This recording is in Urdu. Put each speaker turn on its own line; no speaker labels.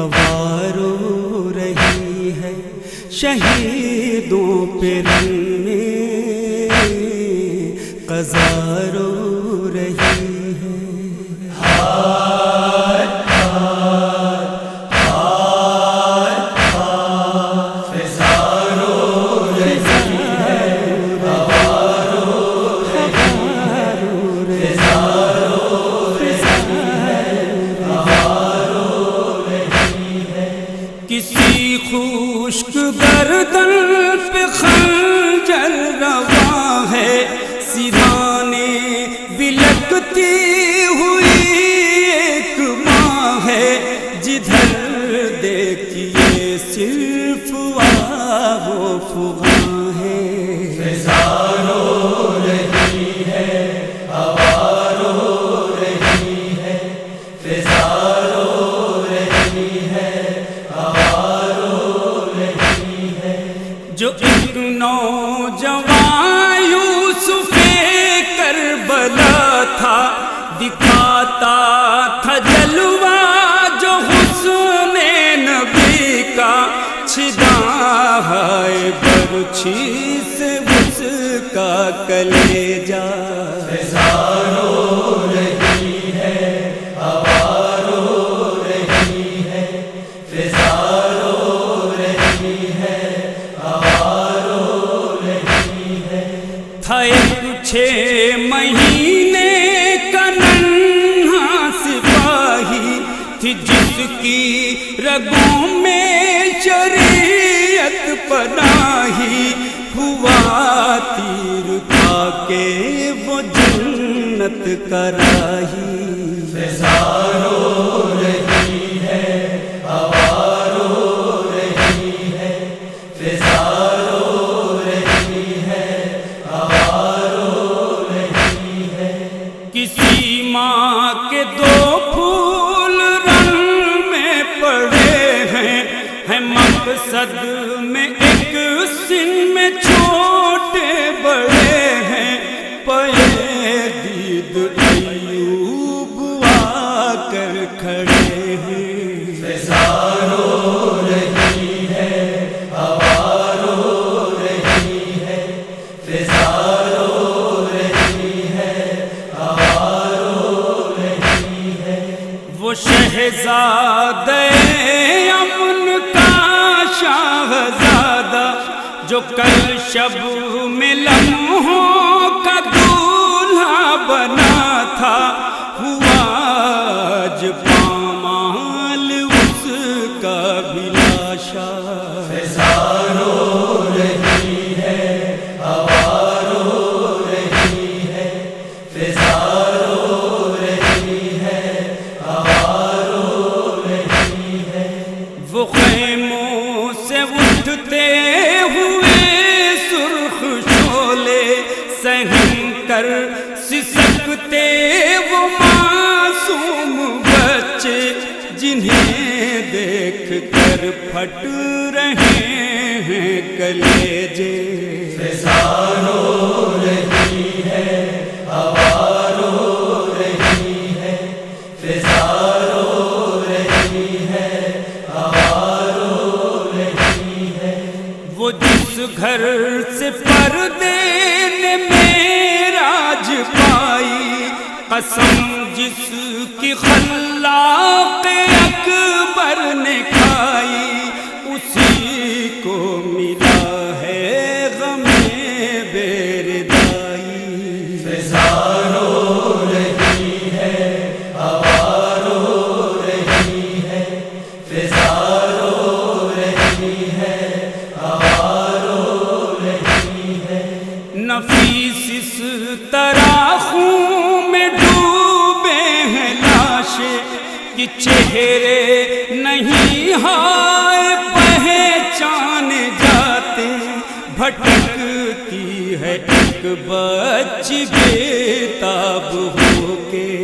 ہوا رو رہی ہے، شہیدوں پہ رن میں قضا رو رہی ہے۔ کسی خشک گردن پہ خنجر رواں ہے، سرانے بلکتی ہوئی ایک ماں ہے، جدھر دیکھیے صرف آہ و فغاں ہے۔ جو ایک نوجوان یوسف کربلا تھا، دکھاتا تھا جلوہ جو حسن نبی کا، چھدا ہے برچھی سے اس کا کلیجہ۔ تھا ایک 6 مہینے کا ننھا سپاہی، تھی جس کی رگوں میں شریعت پناہی، ہوا تیر کھا کے وہ جنت کا راہی۔ کسی ماں کے 2 پھول رنگ میں پڑے ہیں مقصد میں ایک سن میں چھوٹے بڑے ہیں، پے دید ایوب آ کر کھڑے ہیں۔ وہ شہزادہ امن کا شاہزادہ، جو کل شب میں لمحوں کا دولہا بنا تھا، ہوا آج پامال اس کا بھی لاشا۔ وہ خیموں سے اٹھتے ہوئے سرخ شعلے، سہم کر سسکتے وہ معصوم بچے، جنہیں دیکھ کر پھٹ رہے ہیں کلیجے۔ وہ جس گھر سے پردے نے معراج پائی، قسم جس کی خلاق اکبر نے کھائی، اسی کو ملا ہے غم بے ردائی۔ نفیس اس طرح خون میں ڈوبے ہیں لاشیں کہ چہرے نہیں ہائے پہچان جاتے، بھٹکتی ہے ایک بچی بے تاب ہو کے۔